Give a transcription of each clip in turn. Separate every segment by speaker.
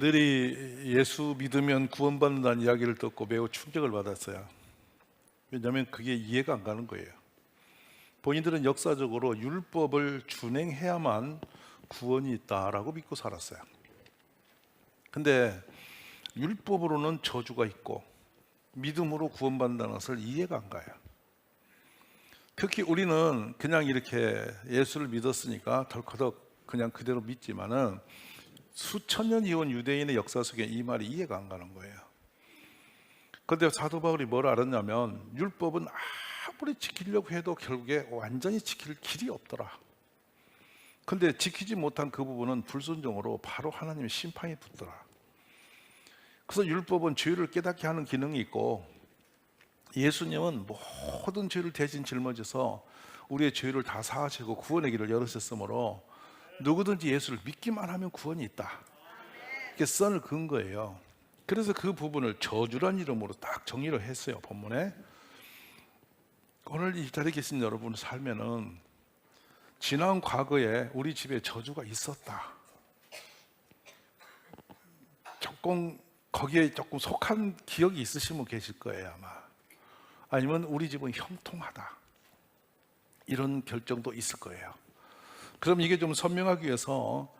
Speaker 1: 자기들이 예수 믿으면 구원받는다는 이야기를 듣고 매우 충격을 받았어요. 왜냐하면 그게 이해가 안 가는 거예요. 본인들은 역사적으로 율법을 준행해야만 구원이 있다라고 믿고 살았어요. 근데 율법으로는 저주가 있고 믿음으로 구원받는다는 것을 이해가 안 가요. 특히 우리는 그냥 이렇게 예수를 믿었으니까 덜커덕 그냥 그대로 믿지만은 수천 년 이온 유대인의 역사 속에 이 말이 이해가 안 가는 거예요. 그런데 사도 바울이 뭘 알았냐면 율법은 아무리 지키려고 해도 결국에 완전히 지킬 길이 없더라. 근데 지키지 못한 그 부분은 불순종으로 바로 하나님의 심판이 붙더라. 그래서 율법은 죄를 깨닫게 하는 기능이 있고 예수님은 모든 죄를 대신 짊어져서 우리의 죄를 다 사하시고 구원의 길을 열으셨으므로 누구든지 예수를 믿기만 하면 구원이 있다. 이게 선을 그은 거예요. 그래서 그 부분을 저주란 이름으로 딱 정리를 했어요, 본문에. 오늘 이 자리에 계신 여러분 살면은 지난 과거에 우리 집에 저주가 있었다. 거기에 조금 속한 기억이 있으시면 계실 거예요, 아마. 아니면 우리 집은 형통하다. 이런 결정도 있을 거예요. 그럼 이게 좀 선명하기 위해서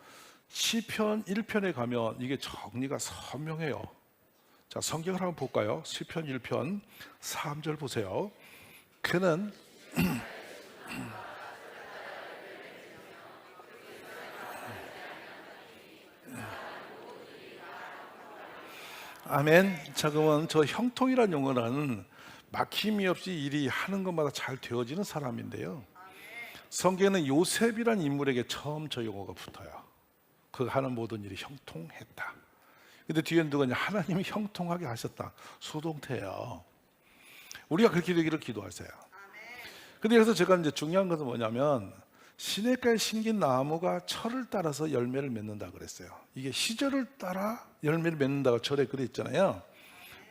Speaker 1: 시편 1편에 가면 이게 정리가 선명해요. 자, 성경을 한번 볼까요? 시편 1편 3절 보세요. 그는 아멘. 자, 그러면 저 형통이란 용어는 막힘이 없이 일이 하는 것마다 잘 되어지는 사람인데요. 성경에는 요셉이란 인물에게 처음 저 용어가 붙어요. 그 하는 모든 일이 형통했다. 근데 뒤에는 누구냐? 하나님이 형통하게 하셨다. 수동태예요. 우리가 그렇게 되기를 기도하세요. 근데 여기서 제가 이제 중요한 것은 뭐냐면 시냇가에 심긴 나무가 철을 따라서 열매를 맺는다 그랬어요. 이게 시절을 따라 열매를 맺는다고 절에 그랬잖아요.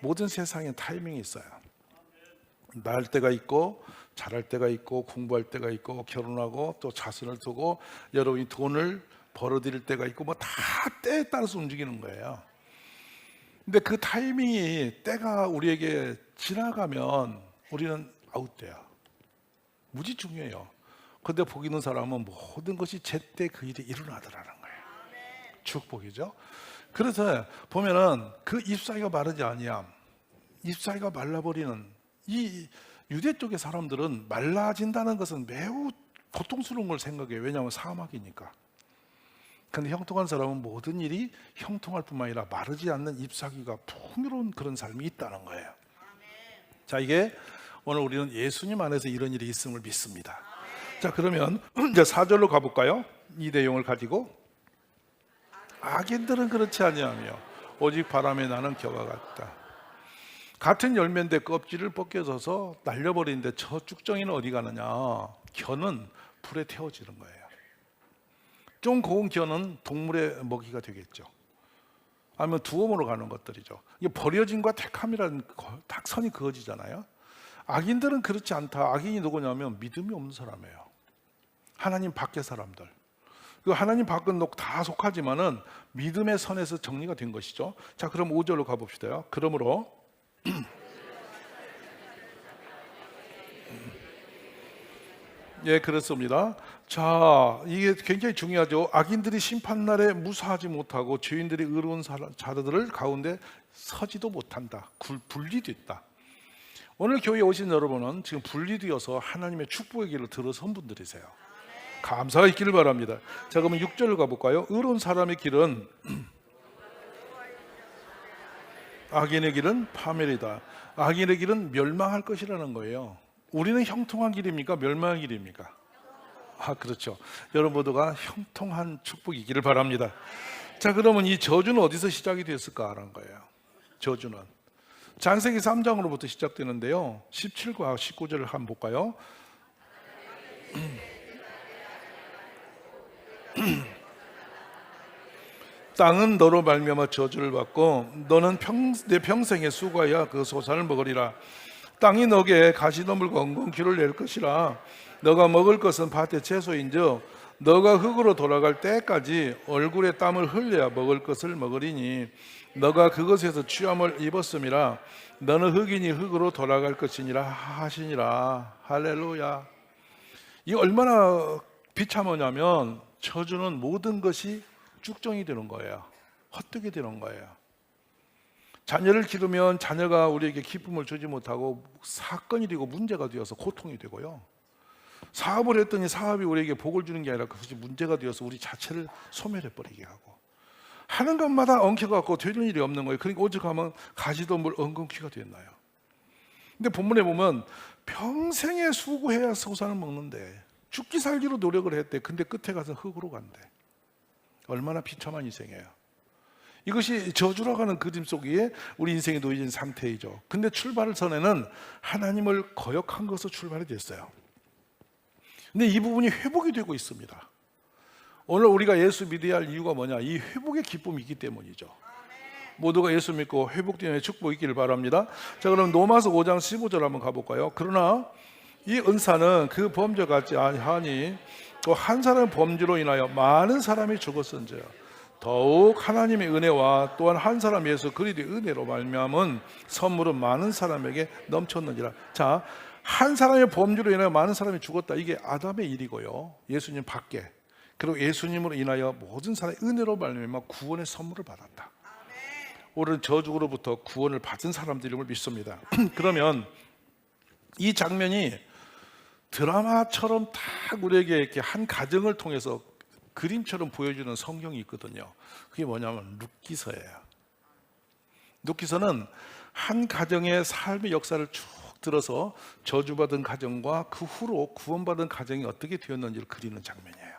Speaker 1: 모든 세상에 타이밍이 있어요. 날 때가 있고 자랄 때가 있고 공부할 때가 있고 결혼하고 또 자손을 두고 여러분이 돈을 벌어들일 때가 있고 뭐 다 때에 따라서 움직이는 거예요. 근데 그 타이밍이 때가 우리에게 지나가면 우리는 아웃돼요. 무지 중요해요. 근데 복 있는 사람은 모든 것이 제때 그 일이 일어나더라는 거예요. 축복이죠. 그래서 보면은 그 잎사귀가 마르지 아니함, 잎사귀가 말라버리는 이 유대 쪽의 사람들은 말라진다는 것은 매우 고통스러운 걸 생각해요. 왜냐하면 사막이니까. 근데 형통한 사람은 모든 일이 형통할 뿐만 아니라 마르지 않는 잎사귀가 풍요로운 그런 삶이 있다는 거예요. 자, 이게 오늘 우리는 예수님 안에서 이런 일이 있음을 믿습니다. 자, 그러면 이제 4절로 가볼까요? 이 내용을 가지고 악인들은 그렇지 아니하며 오직 바람에 나는 겨와 같다. 같은 열매인데 껍질을 벗겨져서 날려버리는데 저 쭉정이는 어디 가느냐? 겨는 불에 태워지는 거예요. 좀 고운 겨는 동물의 먹이가 되겠죠. 아니면 두어모로 가는 것들이죠. 이게 버려짐과 택함이라는 딱 선이 그어지잖아요. 악인들은 그렇지 않다. 악인이 누구냐면 믿음이 없는 사람이에요. 하나님 밖의 사람들. 그 하나님 밖은 다 속하지만은 믿음의 선에서 정리가 된 것이죠. 자, 그럼 5절로 가봅시다요. 그러므로 예, 그렇습니다. 자, 이게 굉장히 중요하죠. 악인들이 심판날에 무사하지 못하고 죄인들이 의로운 자들을 가운데 서지도 못한다. 분리됐다. 오늘 교회에 오신 여러분은 지금 분리되어서 하나님의 축복의 길을 들어선 분들이세요. 감사가 있기를 바랍니다. 자, 그러면 6절을 가볼까요? 의로운 사람의 길은 악인의 길은 파멸이다. 악인의 길은 멸망할 것이라는 거예요. 우리는 형통한 길입니까? 멸망의 길입니까? 그렇죠. 여러분 모두가 형통한 축복이기를 바랍니다. 자, 그러면 이 저주는 어디서 시작이 됐을까라는 거예요. 저주는 창세기 3장으로부터 시작되는데요. 17과 19절을 한번 볼까요? 땅은 너로 말미암아 저주를 받고 너는 내 평생의 수고야 그 소산을 먹으리라. 땅이 너게 가시덤불 건건 귀를 낼 것이라. 너가 먹을 것은 밭의 채소인즉 너가 흙으로 돌아갈 때까지 얼굴에 땀을 흘려야 먹을 것을 먹으리니 너가 그것에서 취함을 입었음이라 너는 흙이니 흙으로 돌아갈 것이니라 하시니라. 할렐루야. 이 얼마나 비참하냐면 저주는 모든 것이 쭉정이 되는 거예요. 헛되게 되는 거예요. 자녀를 기르면 자녀가 우리에게 기쁨을 주지 못하고 사건이 되고 문제가 되어서 고통이 되고요. 사업을 했더니 사업이 우리에게 복을 주는 게 아니라 그것이 문제가 되어서 우리 자체를 소멸해버리게 하고, 하는 것마다 엉켜갖고 되는 일이 없는 거예요. 그러니까 오죽하면 가지도 물 엉겅퀴가 됐나요? 근데 본문에 보면 평생에 수고해야 소산을 먹는데 죽기 살기로 노력을 했대. 근데 끝에 가서 흙으로 간대. 얼마나 비참한 인생이에요. 이것이 저주라고 하는 그림 속에 우리 인생이 놓여진 상태이죠. 근데 출발선에는 하나님을 거역한 것으로 출발이 됐어요. 근데 이 부분이 회복이 되고 있습니다. 오늘 우리가 예수 믿어야 할 이유가 뭐냐? 이 회복의 기쁨이 있기 때문이죠. 모두가 예수 믿고 회복되는 축복이 있기를 바랍니다. 자, 그럼 로마서 5장 15절 한번 가볼까요? 그러나 이 은사는 그 범죄 같지 아니하니 또 한 사람의 범죄로 인하여 많은 사람이 죽었은즉 더욱 하나님의 은혜와 또한 한 사람 예수 그리스도의 은혜로 말미암은 선물은 많은 사람에게 넘쳤느니라. 자, 한 사람의 범죄로 인하여 많은 사람이 죽었다. 이게 아담의 일이고요. 예수님 밖에. 그리고 예수님으로 인하여 모든 사람의 은혜로 말미암아 구원의 선물을 받았다. 오늘 저주로부터 구원을 받은 사람들임을 믿습니다. 그러면 이 장면이 드라마처럼 딱 우리에게 이렇게 한 가정을 통해서 그림처럼 보여주는 성경이 있거든요. 그게 뭐냐면 룻기서예요. 룻기서는 한 가정의 삶의 역사를 쭉 들어서 저주받은 가정과 그 후로 구원받은 가정이 어떻게 되었는지를 그리는 장면이에요.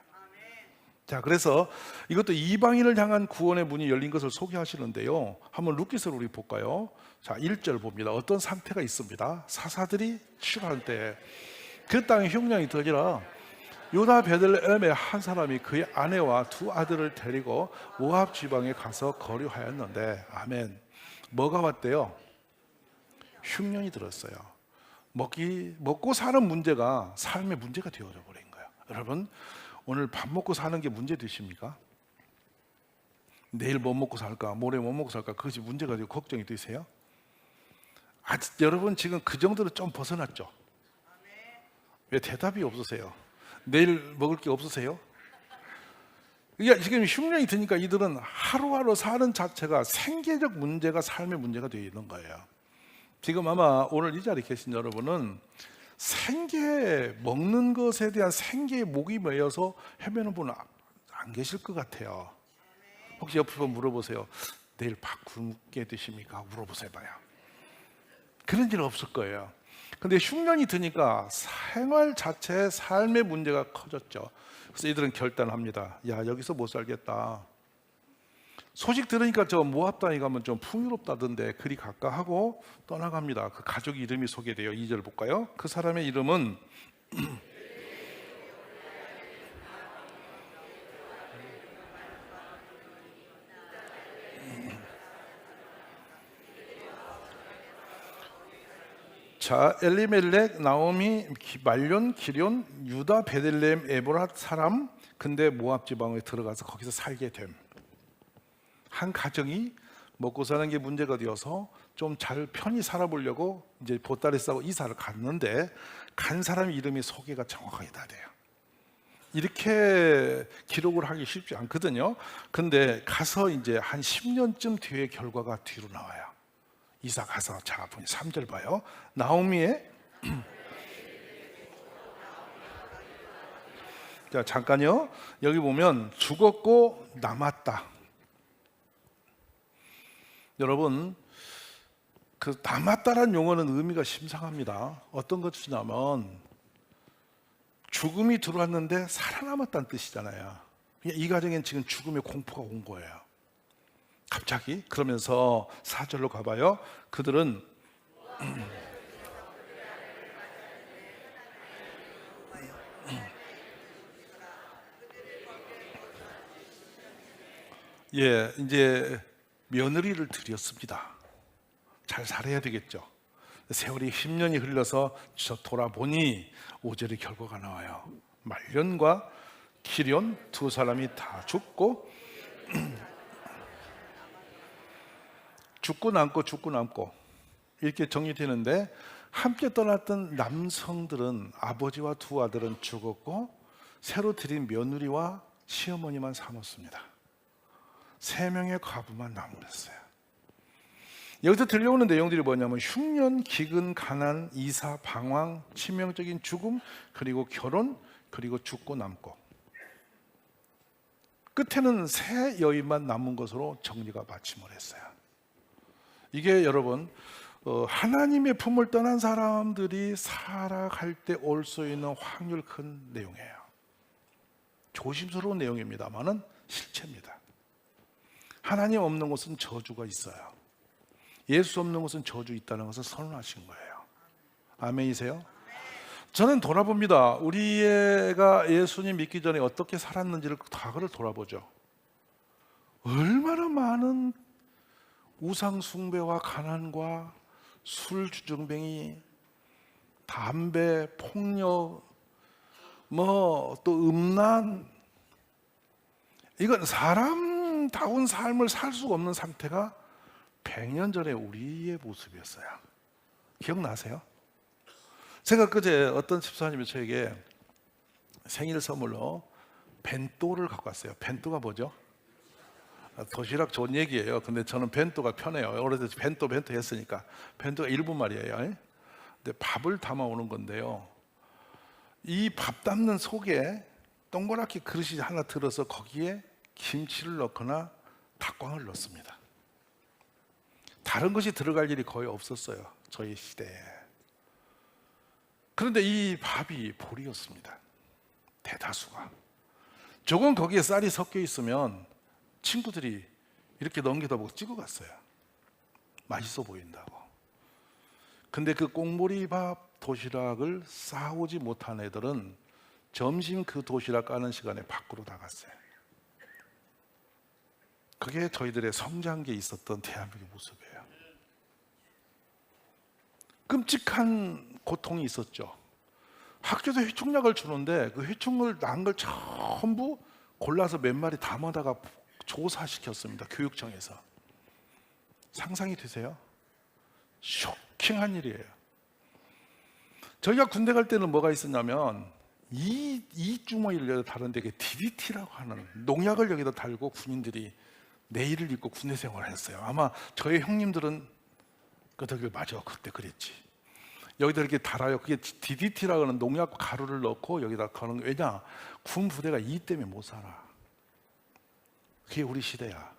Speaker 1: 자, 그래서 이것도 이방인을 향한 구원의 문이 열린 것을 소개하시는데요. 한번 룻기서를 우리 볼까요? 자, 1절 봅니다. 어떤 상태가 있습니다. 사사들이 출할 때 그 땅에 흉년이 터지라 유다 베들레헴의 한 사람이 그의 아내와 두 아들을 데리고 모압 지방에 가서 거류하였는데, 아멘. 뭐가 왔대요? 흉년이 들었어요. 먹고 사는 문제가 삶의 문제가 되어져 버린 거예요. 여러분, 오늘 밥 먹고 사는 게 문제 되십니까? 내일 뭐 먹고 살까? 모레 뭐 먹고 살까? 그것이 문제가 되고 걱정이 되세요? 아직 여러분 지금 그 정도로 좀 벗어났죠? 왜 대답이 없으세요? 내일 먹을 게 없으세요? 이게 지금 흉년이 드니까 이들은 하루하루 사는 자체가 생계적 문제가 삶의 문제가 되어 있는 거예요. 지금 아마 오늘 이 자리에 계신 여러분은 생계, 먹는 것에 대한 생계의 목이 메여서 헤매는 분은 안 계실 것 같아요. 혹시 옆에 분 물어보세요. 내일 밥 굶게 드십니까? 물어보세요 봐요. 그런 일은 없을 거예요. 근데 흉년이 드니까 생활 자체의 삶의 문제가 커졌죠. 그래서 이들은 결단합니다. 야, 여기서 못 살겠다. 소식 들으니까 저 모압 땅에 가면 좀 풍요롭다던데 그리 갈까 하고 떠나갑니다. 그 가족 이름이 소개돼요. 2절 볼까요? 그 사람의 이름은 자, 엘리멜렉, 나오미, 말론, 기럨, 유다, 베들레헴, 에브랏 사람. 근데 모압 지방에 들어가서 거기서 살게 됨. 한 가정이 먹고 사는 게 문제가 되어서 좀 잘 편히 살아보려고 이제 보따리 싸고 이사를 갔는데 간 사람 이름이 소개가 정확하게 다 돼요. 이렇게 기록을 하기 쉽지 않거든요. 근데 가서 이제 한 10년쯤 뒤에 결과가 뒤로 나와요. 이사 가서, 자, 3절 봐요. 나오미의 자, 잠깐요. 여기 보면 죽었고 남았다. 여러분, 그 남았다라는 용어는 의미가 심상합니다. 어떤 것이냐면 죽음이 들어왔는데 살아남았다는 뜻이잖아요. 이 가정엔 지금 죽음의 공포가 온 거예요. 갑자기. 그러면서 4절로 가봐요. 그들은 이제 며느리를 들였습니다. 잘 살아야 되겠죠. 세월이 10년이 흘러서 돌아보니 5절의 결과가 나와요. 말년과 기럨 두 사람이 다 죽고 죽고 남고 이렇게 정리되는데, 함께 떠났던 남성들은 아버지와 두 아들은 죽었고 새로 들인 며느리와 시어머니만 살았습니다. 3명의 과부만 남았어요. 여기서 들려오는 내용들이 뭐냐면 흉년, 기근, 가난, 이사, 방황, 치명적인 죽음, 그리고 결혼, 그리고 죽고 남고, 끝에는 3 여인만 남은 것으로 정리가 마침을 했어요. 이게 여러분, 하나님의 품을 떠난 사람들이 살아갈 때 올 수 있는 확률 큰 내용이에요. 조심스러운 내용입니다만은 실체입니다. 하나님 없는 곳은 저주가 있어요. 예수 없는 곳은 저주 있다는 것을 선언하신 거예요. 아멘이세요? 저는 돌아봅니다. 우리 애가 예수님 믿기 전에 어떻게 살았는지를 과거를 돌아보죠. 얼마나 많은 우상 숭배와 가난과 술 주정뱅이, 담배, 폭력, 또 음란, 이건 사람다운 삶을 살 수가 없는 상태가 100년 전에 우리의 모습이었어요. 기억나세요? 제가 그제 어떤 집사님이 저에게 생일 선물로 벤또를 갖고 왔어요. 벤또가 뭐죠? 도시락 좋은 얘기예요. 근데 저는 벤또가 편해요. 오래돼서 벤또 했으니까. 벤또가 일본 말이에요. 근데 밥을 담아 오는 건데요, 이 밥 담는 속에 동그랗게 그릇이 하나 들어서 거기에 김치를 넣거나 닭광을 넣습니다. 다른 것이 들어갈 일이 거의 없었어요, 저희 시대에. 그런데 이 밥이 보리였습니다. 대다수가. 조금 거기에 쌀이 섞여 있으면 친구들이 이렇게 넘기다 보고 찍어갔어요. 맛있어 보인다고. 근데 그 꽁보리밥 도시락을 싸우지 못한 애들은 점심 그 도시락 까는 시간에 밖으로 나갔어요. 그게 저희들의 성장기에 있었던 대한민국의 모습이에요. 끔찍한 고통이 있었죠. 학교에서 회충약을 주는데 그 회충을 난 걸 전부 골라서 몇 마리 담아다가 조사시켰습니다. 교육청에서. 상상이 되세요? 쇼킹한 일이에요. 저희가 군대 갈 때는 뭐가 있었냐면 이 주머니를 여기다 다른데 DDT라고 하는 농약을 여기다 달고 군인들이 내일을 입고 군대 생활을 했어요. 아마 저희 형님들은 그때 맞아, 그때 그랬지. 여기다 이렇게 달아요. 그게 DDT라고 하는 농약 가루를 넣고 여기다 거는 거예요. 왜냐? 군 부대가 이 때문에 못 살아. 그게 우리 시대야.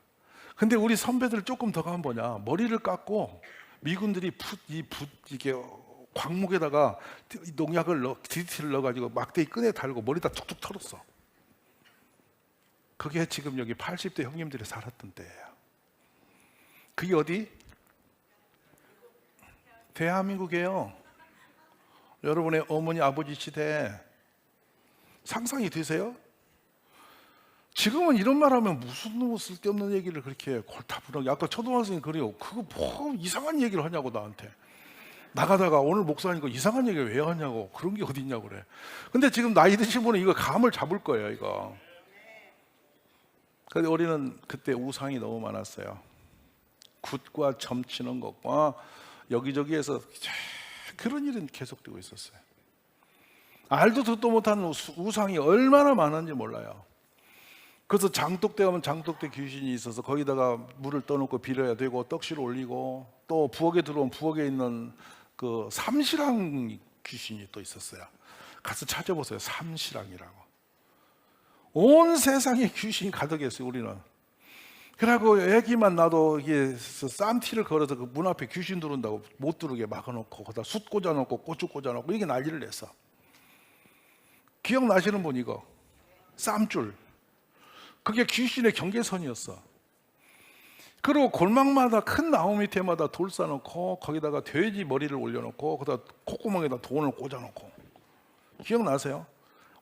Speaker 1: 근데 우리 선배들 조금 더 가면 뭐냐? 머리를 깎고 미군들이 이게 광목에다가 농약을 DDT를 넣어가지고 막대기 끈에 달고 머리다 툭툭 털었어. 그게 지금 여기 80대 형님들이 살았던 때예요. 그게 어디? 대한민국이에요. 여러분의 어머니 아버지 시대 상상이 되세요? 지금은 이런 말 하면 무슨 쓸데없는 얘기를 그렇게 골타분하게, 아까 초등학생이 그래요. 그거 뭐 이상한 얘기를 하냐고 나한테. 나가다가 오늘 목사니까 이상한 얘기를 왜 하냐고. 그런 게 어디 있냐고 그래. 근데 지금 나이 드신 분은 이거 감을 잡을 거예요, 이거. 근데 우리는 그때 우상이 너무 많았어요. 굿과 점치는 것과 여기저기에서 그런 일은 계속되고 있었어요. 알도 듣도 못한 우상이 얼마나 많은지 몰라요. 그래서 장독대 가면 장독대 귀신이 있어서 거기다가 물을 떠놓고 빌어야 되고 떡실 올리고, 또 부엌에 들어오면 부엌에 있는 그 삼시랑 귀신이 또 있었어요. 가서 찾아보세요. 삼시랑이라고. 온 세상에 귀신이 가득했어요, 우리는. 그러고 애기만 나도 이게 쌈티를 걸어서 그 문 앞에 귀신 들어온다고 못 들어오게 막아놓고, 거기다 숯 꽂아놓고 고추 꽂아놓고 이게 난리를 냈어. 기억나시는 분 이거? 쌈줄. 그게 귀신의 경계선이었어. 그리고 골목마다 큰 나무 밑에마다 돌 쌓아놓고 거기다가 돼지 머리를 올려놓고 거기다 콧구멍에다 돈을 꽂아놓고. 기억나세요?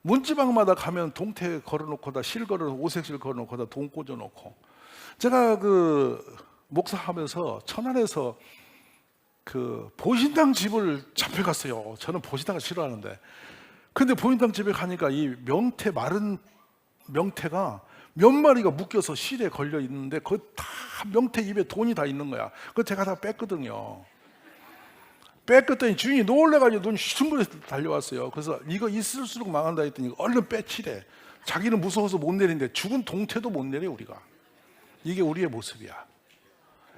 Speaker 1: 문지방마다 가면 동태 걸어놓고 다 실 걸어놓고 오색실 걸어놓고 다 돈 꽂아놓고. 제가 그 목사하면서 천안에서 그 보신당 집을 잡혀갔어요. 저는 보신당을 싫어하는데. 근데 보신당 집에 가니까 이 명태 마른 명태가 몇 마리가 묶여서 실에 걸려 있는데 그 다 명태 입에 돈이 다 있는 거야. 그거 제가 다 뺐거든요. 뺏겼더니 주인이 놀래가지고 눈이 휘둥그레 달려왔어요. 그래서 이거 있을수록 망한다 했더니 얼른 빼치래. 자기는 무서워서 못 내린대. 죽은 동태도 못 내려 우리가. 이게 우리의 모습이야.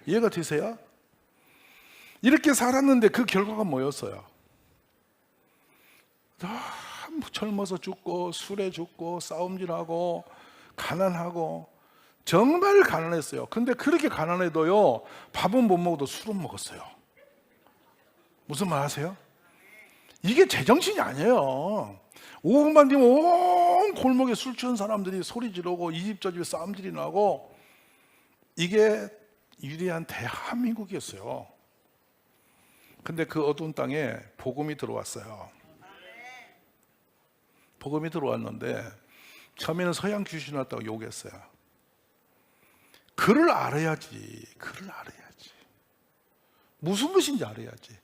Speaker 1: 이해가 되세요? 이렇게 살았는데 그 결과가 뭐였어요? 젊어서 죽고 술에 죽고 싸움질하고 가난하고 정말 가난했어요. 근데 그렇게 가난해도요 밥은 못 먹어도 술은 먹었어요. 무슨 말 아세요? 이게 제정신이 아니에요. 오후만 되면 온 골목에 술 취한 사람들이 소리 지르고 이 집 저 집에 싸움질이 나고, 이게 위대한 대한민국이었어요. 근데 그 어두운 땅에 복음이 들어왔어요. 복음이 들어왔는데 처음에는 서양 귀신 왔다고 욕했어요. 글을 알아야지. 글을 알아야지. 무슨 것인지 알아야지.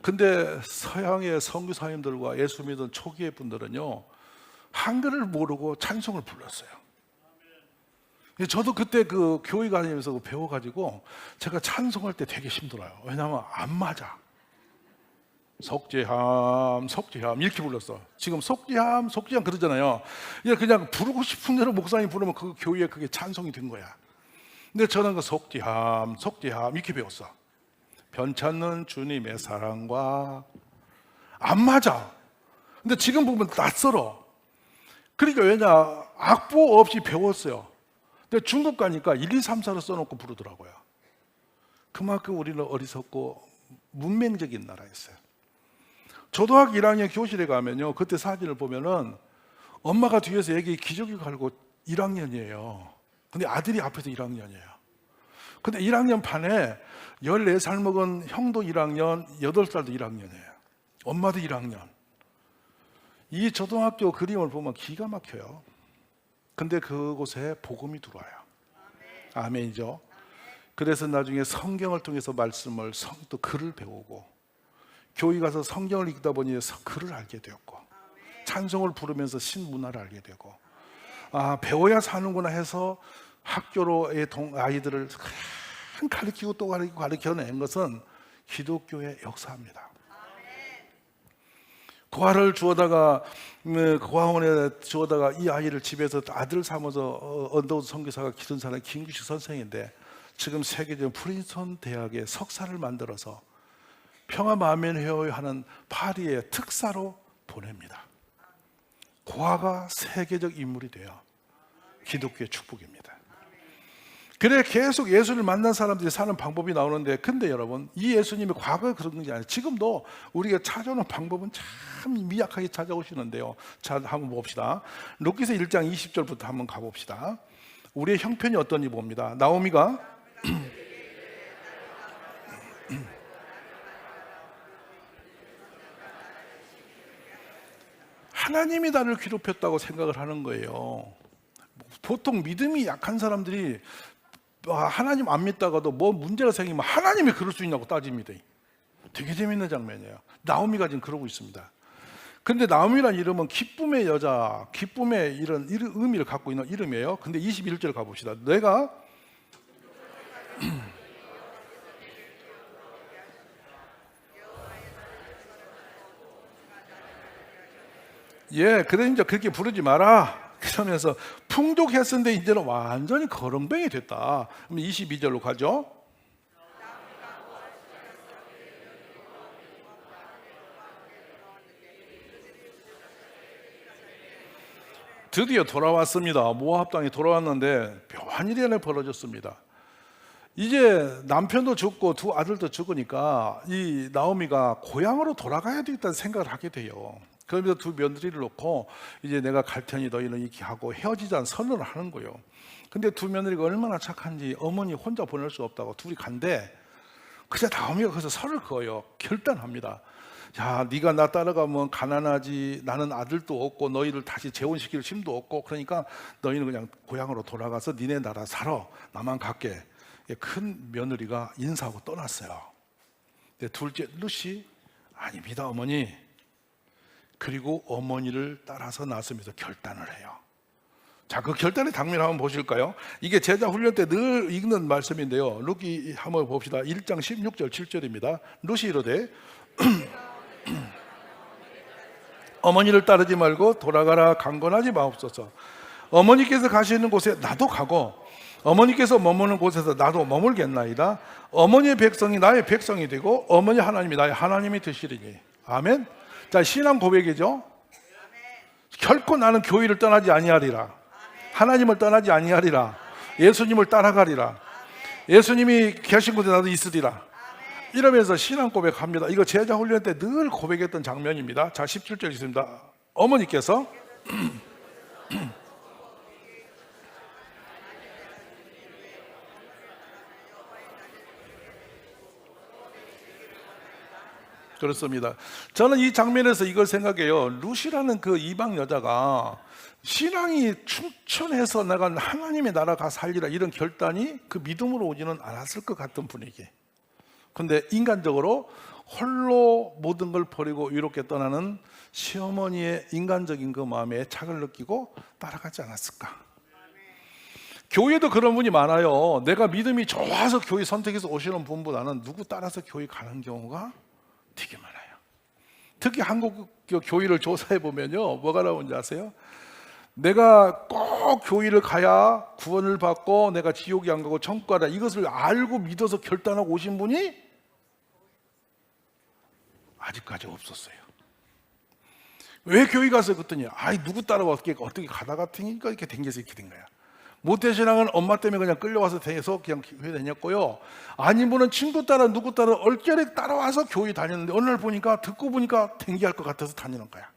Speaker 1: 근데 서양의 선교사님들과 예수 믿은 초기의 분들은요 한글을 모르고 찬송을 불렀어요. 저도 그때 그 교회 다니면서 배워가지고 제가 찬송할 때 되게 힘들어요. 왜냐하면 안 맞아. 속죄함 속죄함 이렇게 불렀어. 지금 속죄함 속죄함 그러잖아요. 그냥 부르고 싶은 대로 목사님 부르면 그 교회에 그게 찬송이 된 거야. 근데 저는 그 속죄함 속죄함 이렇게 배웠어. 변찮는 주님의 사랑과 안 맞아. 근데 지금 보면 낯설어. 그러니까 왜냐, 악보 없이 배웠어요. 근데 중국 가니까 1, 2, 3, 4를 써놓고 부르더라고요. 그만큼 우리는 어리석고 문맹적인 나라였어요. 초등학교 1학년 교실에 가면요 그때 사진을 보면은 엄마가 뒤에서 애기 기저귀 갈고 1학년이에요. 근데 아들이 앞에서 1학년이에요. 근데 1학년 반에 14살 먹은 형도 1학년, 8살도 1학년이에요. 엄마도 1학년. 이 초등학교 그림을 보면 기가 막혀요. 근데 그곳에 복음이 들어와요. 아멘이죠. 그래서 나중에 성경을 통해서 말씀을 또 글을 배우고, 교회 가서 성경을 읽다 보니 글을 알게 되었고, 찬송을 부르면서 신문화를 알게 되고, 배워야 사는구나 해서 학교로 아이들을 가르치고 또 가르쳐낸 것은 기독교의 역사입니다. 고아를 주어다가 고아원에 주어다가 이 아이를 집에서 아들 삼아서 언더우드 선교사가 기른 사람이 김규식 선생인데, 지금 세계적인 프린스턴 대학에 석사를 만들어서 평화 만민회의 하는 파리의 특사로 보냅니다. 고아가 세계적 인물이 돼요. 기독교의 축복입니다. 그래 계속 예수를 만난 사람들이 사는 방법이 나오는데, 근데 여러분 이 예수님이 과거에 그런 게 아니에요. 지금도 우리가 찾아오는 방법은 참 미약하게 찾아오시는데요. 자, 한번 봅시다. 룻기서 1장 20절부터 한번 가봅시다. 우리의 형편이 어떤지 봅니다. 나오미가 하나님이 나를 괴롭혔다고 생각을 하는 거예요. 보통 믿음이 약한 사람들이 하나님 안 믿다가도 뭐 문제가 생기면 하나님이 그럴 수 있냐고 따집니다. 되게 재밌는 장면이에요. 나오미가 지금 그러고 있습니다. 근데 나오미란 이름은 기쁨의 여자, 기쁨의 이런 의미를 갖고 있는 이름이에요. 근데 21절 가봅시다. 내가 그래 이제 그렇게 부르지 마라. 그러면서 풍족했었는데 이제는 완전히 거렁뱅이 됐다. 그럼 22절로 가죠. 드디어 돌아왔습니다. 모압 땅에 돌아왔는데 묘한 일이 하나 벌어졌습니다. 이제 남편도 죽고 두 아들도 죽으니까 이 나오미가 고향으로 돌아가야 되겠다는 생각을 하게 돼요. 그러면서 두 며느리를 놓고 이제 내가 갈 테니 너희는 이렇게 하고 헤어지자는 선언을 하는 거예요. 근데 두 며느리가 얼마나 착한지 어머니 혼자 보낼 수 없다고 둘이 간대. 그래서 나오미가 거기서 설을 그어요. 결단합니다. 야, 네가 나 따라가면 가난하지, 나는 아들도 없고 너희를 다시 재혼시킬 힘도 없고, 그러니까 너희는 그냥 고향으로 돌아가서 니네 나라 살아, 나만 갈게. 큰 며느리가 인사하고 떠났어요. 근데 둘째 룻이 아닙니다 어머니. 그리고 어머니를 따라서 나서면서 결단을 해요. 자, 그 결단의 장면 한번 보실까요? 이게 제자 훈련 때 늘 읽는 말씀인데요. 루키 한번 봅시다. 1장 16절 7절입니다. 루시 이르되 어머니를 따르지 말고 돌아가라 강건하지 마옵소서. 어머니께서 가시는 곳에 나도 가고 어머니께서 머무는 곳에서 나도 머물겠나이다. 어머니의 백성이 나의 백성이 되고 어머니 하나님이 나의 하나님이 되시리니. 아멘. 자, 신앙 고백이죠. 결코 나는 교회를 떠나지 아니하리라. 하나님을 떠나지 아니하리라. 예수님을 따라가리라. 예수님이 계신 곳에 나도 있으리라. 이러면서 신앙 고백합니다. 이거 제자 훈련 때 늘 고백했던 장면입니다. 자, 17절 있습니다. 어머니께서 그렇습니다. 저는 이 장면에서 이걸 생각해요. 루시라는 그 이방 여자가 신앙이 충천해서 내가 하나님의 나라 가 살리라 이런 결단이 그 믿음으로 오지는 않았을 것 같은 분위기. 근데 인간적으로 홀로 모든 걸 버리고 이렇게 떠나는 시어머니의 인간적인 그 마음에 착을 느끼고 따라가지 않았을까. 교회도 그런 분이 많아요. 내가 믿음이 좋아서 교회 선택해서 오시는 분보다는 누구 따라서 교회 가는 경우가 되게 많아요. 특히 한국 교회를 조사해 보면요, 뭐가 나오는지 아세요? 내가 꼭 교회를 가야 구원을 받고 내가 지옥에 안 가고 천국 가라, 이것을 알고 믿어서 결단하고 오신 분이 아직까지 없었어요. 왜 교회 가서 그랬더니 누구 따라와서 어떻게 가다가 튕기니까 이렇게 댕겨서 이렇게 된 거야. 모태신앙은 엄마 때문에 그냥 끌려와서 대해서 그냥 교회 다녔고요. 아닌 분은 친구 따라 누구 따라 얼결에 따라와서 교회 다녔는데 어느 날 보니까 듣고 보니까 댕기할 것 같아서 다니는 거야.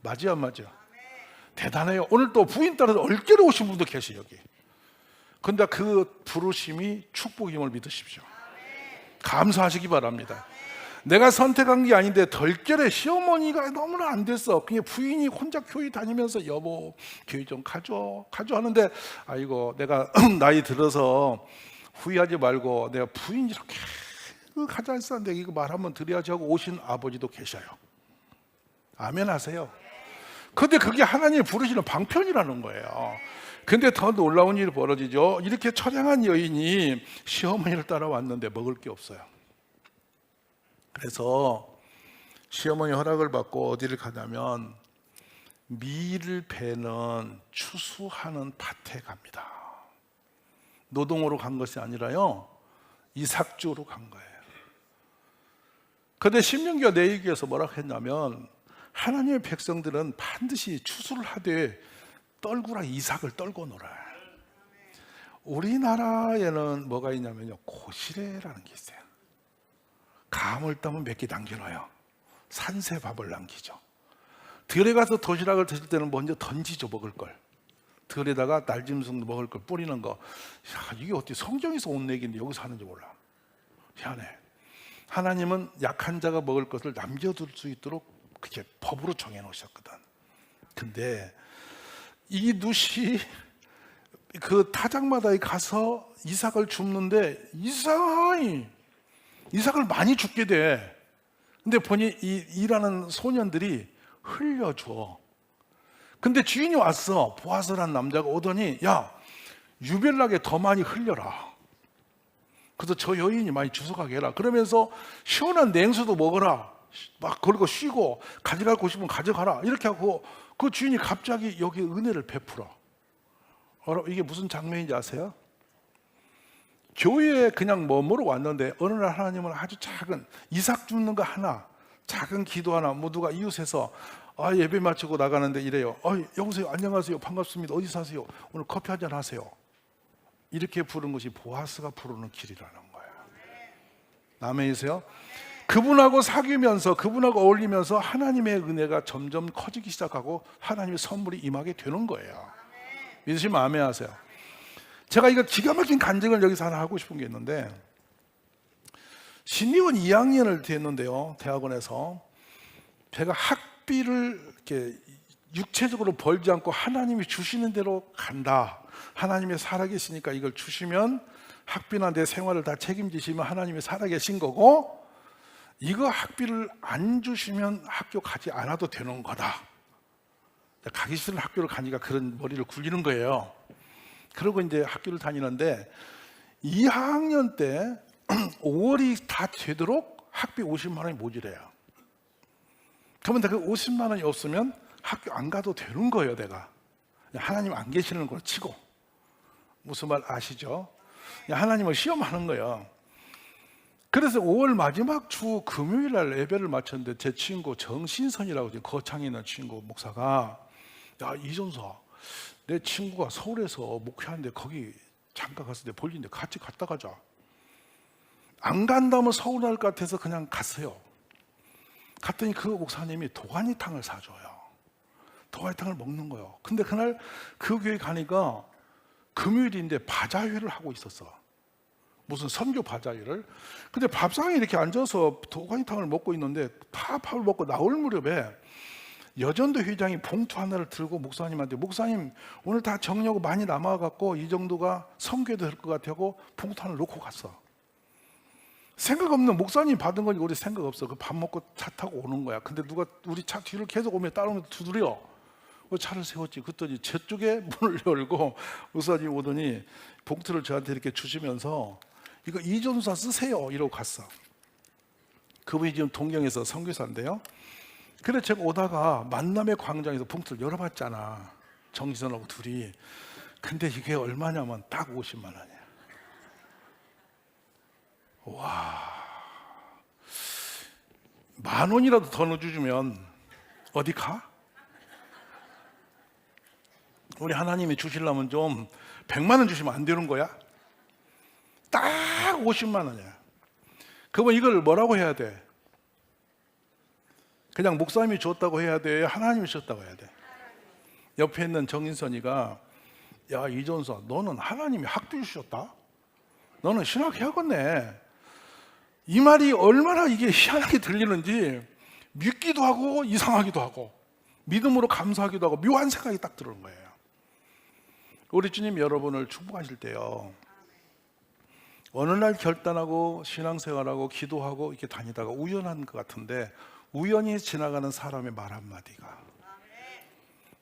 Speaker 1: 맞지 안 맞죠? 대단해요. 오늘 또 부인 따라서 얼결에 오신 분도 계세요 여기. 근데 그 부르심이 축복임을 믿으십시오. 감사하시기 바랍니다. 내가 선택한 게 아닌데 덜결에 시어머니가 너무나 안 됐어. 그냥 부인이 혼자 교회 다니면서 여보 교회 좀 가줘 하는데 아이고 내가 나이 들어서 후회하지 말고 내가 부인 이렇게 가자 했었는데 이거 말 한번 드려야지 하고 오신 아버지도 계셔요. 아멘 하세요. 근데 그게 하나님이 부르시는 방편이라는 거예요. 근데 더 놀라운 일이 벌어지죠. 이렇게 처량한 여인이 시어머니를 따라왔는데 먹을 게 없어요. 그래서 시어머니 허락을 받고 어디를 가냐면 밀을 베는 추수하는 밭에 갑니다. 노동으로 간 것이 아니라요, 이삭주로 간 거예요. 그런데 신명기가 내 얘기에서 뭐라고 했냐면 하나님의 백성들은 반드시 추수를 하되 떨구라 이삭을 떨고 놀아요. 우리나라에는 뭐가 있냐면요, 고시래라는 게 있어요. 감을 따면 몇 개 남겨놔요. 산새밥을 남기죠. 들에 가서 도시락을 드실 때는 먼저 던지죠, 먹을 걸. 들에다가 날짐승도 먹을 걸 뿌리는 거. 야, 이게 어떻게 성경에서 온 얘기인데 여기서 하는지 몰라. 희한해. 하나님은 약한 자가 먹을 것을 남겨둘 수 있도록 그렇게 법으로 정해놓으셨거든. 근데 이 룻이 그 타작마다에 가서 이삭을 줍는데 이삭을 많이 줍게 돼. 근데 보니 이 일하는 소년들이 흘려줘. 근데 주인이 왔어. 보아스라는 남자가 오더니 야, 유별나게 더 많이 흘려라. 그래서 저 여인이 많이 주워가게 해라. 그러면서 시원한 냉수도 먹어라. 막 그리고 쉬고 가져가고 싶으면 가져가라. 이렇게 하고 그 주인이 갑자기 여기 은혜를 베풀어. 이게 무슨 장면인지 아세요? 교회에 그냥 머무러 왔는데 어느 날 하나님은 아주 작은 이삭 줍는 거 하나, 작은 기도 하나, 모두가 이웃에서 예배 마치고 나가는데 이래요. 여보세요, 안녕하세요, 반갑습니다, 어디 사세요? 오늘 커피 한잔 하세요. 이렇게 부른 것이 보아스가 부르는 길이라는 거예요. 아멘이세요? 그분하고 사귀면서 그분하고 어울리면서 하나님의 은혜가 점점 커지기 시작하고 하나님의 선물이 임하게 되는 거예요. 믿으시면 아멘 하세요. 제가 이거 기가 막힌 간증을 여기서 하나 하고 싶은 게 있는데, 신입원 2학년을 됐는데요, 대학원에서 제가 학비를 이렇게 육체적으로 벌지 않고 하나님이 주시는 대로 간다. 하나님이 살아계시니까 이걸 주시면 학비나 내 생활을 다 책임지시면 하나님이 살아계신 거고, 이거 학비를 안 주시면 학교 가지 않아도 되는 거다. 가기 싫은 학교를 가니까 그런 머리를 굴리는 거예요. 그러고 이제 학교를 다니는데 2학년 때 5월이 다 되도록 학비 50만 원이 모자래요. 그러면 그 50만 원이 없으면 학교 안 가도 되는 거예요. 내가 하나님 안 계시는 걸 치고. 무슨 말 아시죠? 하나님을 시험하는 거예요. 그래서 5월 마지막 주 금요일 날 예배를 마쳤는데 제 친구 정신선이라고 거창에 있는 친구 목사가, 야 이전사, 내 친구가 서울에서 목회하는데 거기 잠깐 갔을 때 볼일인데 같이 갔다 가자. 안 간다면 서운할 것 같아서 그냥 갔어요. 갔더니 그 목사님이 도가니탕을 사줘요. 도가니탕을 먹는 거예요. 근데 그날 그 교회 가니까 금요일인데 바자회를 하고 있었어. 무슨 선교 바자회를. 근데 밥상에 이렇게 앉아서 도가니탕을 먹고 있는데 밥을 먹고 나올 무렵에 여전도 회장이 봉투 하나를 들고 목사님한테, 목사님 오늘 다 정리하고 많이 남아갖고 이 정도가 선교도 될 것 같아고 봉투 하나를 놓고 갔어. 생각 없는 목사님 받은 거니 우리 생각 없어. 그 밥 먹고 차 타고 오는 거야. 근데 누가 우리 차 뒤를 계속 오면 따라오면서 두드려. 차를 세웠지. 그랬더니 저쪽에 문을 열고 목사님 오더니 봉투를 저한테 이렇게 주시면서 이거 이전사 쓰세요 이러고 갔어. 그분이 지금 동경에서 선교사인데요. 그래 제가 오다가 만남의 광장에서 봉투를 열어봤잖아. 정지선하고 둘이. 근데 이게 얼마냐면 딱 50만 원이야. 와, 10,000원이라도 더 넣어주면 어디 가? 우리 하나님이 주시려면 좀 100만 원 주시면 안 되는 거야? 딱 50만 원이야. 그러면 이걸 뭐라고 해야 돼? 그냥 목사님이 줬다고 해야 돼? 하나님이 줬다고 해야 돼? 옆에 있는 정인선이가, 야 이전사, 너는 하나님이 학비 주셨다? 너는 신학해야겠네. 이 말이 얼마나 이게 희한하게 들리는지 믿기도 하고 이상하기도 하고 믿음으로 감사하기도 하고 묘한 생각이 딱 들어오는 거예요. 우리 주님 여러분을 축복하실 때요, 어느 날 결단하고 신앙생활하고 기도하고 이렇게 다니다가 우연한 것 같은데 우연히 지나가는 사람의 말 한마디가,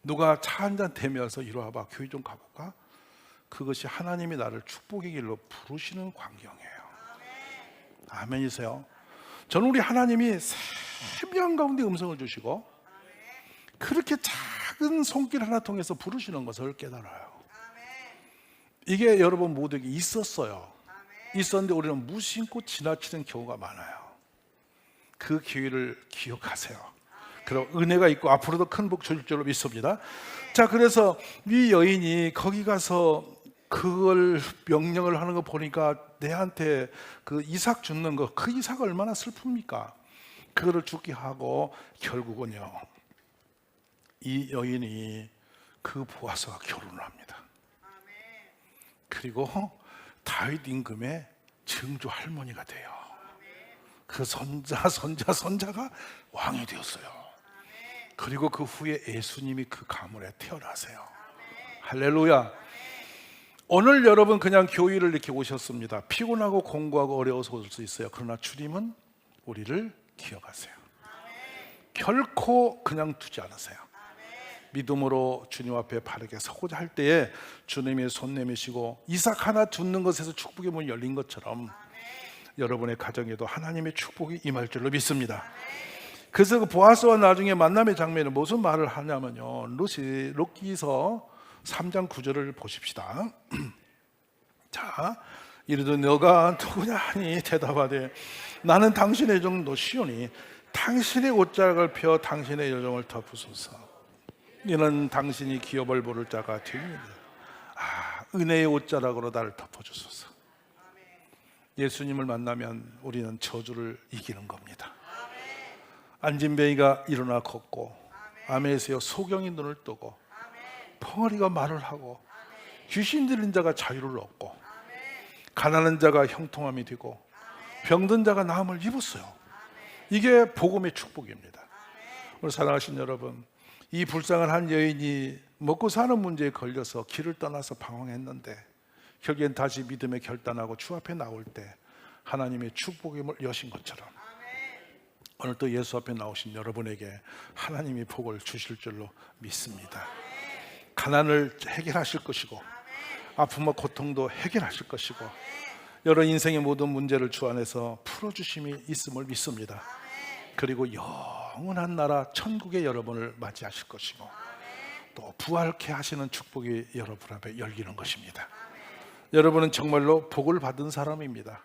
Speaker 1: 누가 차 한잔 대면서 이리 와봐 교회 좀 가볼까? 그것이 하나님이 나를 축복의 길로 부르시는 광경이에요. 아멘이세요? 저는 우리 하나님이 세미한 가운데 음성을 주시고 그렇게 작은 손길 하나 통해서 부르시는 것을 깨달아요. 이게 여러분 모두에게 있었어요. 있었는데 우리는 무심코 지나치는 경우가 많아요. 그 기회를 기억하세요. 그럼 은혜가 있고 앞으로도 큰 복 주실 줄로 믿습니다. 자, 그래서 이 여인이 거기 가서 그걸 명령을 하는 거 보니까 내한테 그 이삭 주는 거, 그 이삭 얼마나 슬픕니까? 그거를 죽게 하고 결국은요, 이 여인이 그 보아스와 결혼을 합니다. 그리고 다윗 임금의 증조 할머니가 돼요. 그 손자가 왕이 되었어요. 그리고 그 후에 예수님이 그 가문에 태어나세요. 할렐루야. 오늘 여러분 그냥 교회를 이렇게 오셨습니다. 피곤하고 공부하고 어려워서 올 수 있어요. 그러나 주님은 우리를 기억하세요. 결코 그냥 두지 않으세요. 믿음으로 주님 앞에 바르게 서고자 할 때에 주님의 손 내미시고 이삭 하나 두는 것에서 축복의 문이 열린 것처럼 여러분의 가정에도 하나님의 축복이 임할 줄로 믿습니다. 그래서 그 보아스와 나중에 만남의 장면은 무슨 말을 하냐면요, 룻기서 3장 9절을 보십시다. 자, 이르되 너가 누구냐 하니 대답하되 나는 당신의 종 시오니 당신의 옷자락을 펴 당신의 여종을 덮으소서. 이는 당신이 기업을 부를 자가 되니이다. 은혜의 옷자락으로 나를 덮어주소서. 예수님을 만나면 우리는 저주를 이기는 겁니다. 안진뱅이가 일어나 걷고, 아멘이세요. 소경이 눈을 뜨고, 펑어리가 말을 하고, 귀신 들린 자가 자유를 얻고, 가난한 자가 형통함이 되고, 병든 자가 나음을 입었어요. 이게 복음의 축복입니다. 우리 사랑하신 여러분, 이 불쌍한 한 여인이 먹고 사는 문제에 걸려서 길을 떠나서 방황했는데 결국엔 다시 믿음에 결단하고 주 앞에 나올 때 하나님의 축복의 문을 여신 것처럼 오늘 또 예수 앞에 나오신 여러분에게 하나님이 복을 주실 줄로 믿습니다. 가난을 해결하실 것이고 아픔과 고통도 해결하실 것이고 여러 인생의 모든 문제를 주 안에서 풀어주심이 있음을 믿습니다. 그리고 영원한 나라 천국의 여러분을 맞이하실 것이고 또 부활케 하시는 축복이 여러분 앞에 열리는 것입니다. 여러분은 정말로 복을 받은 사람입니다.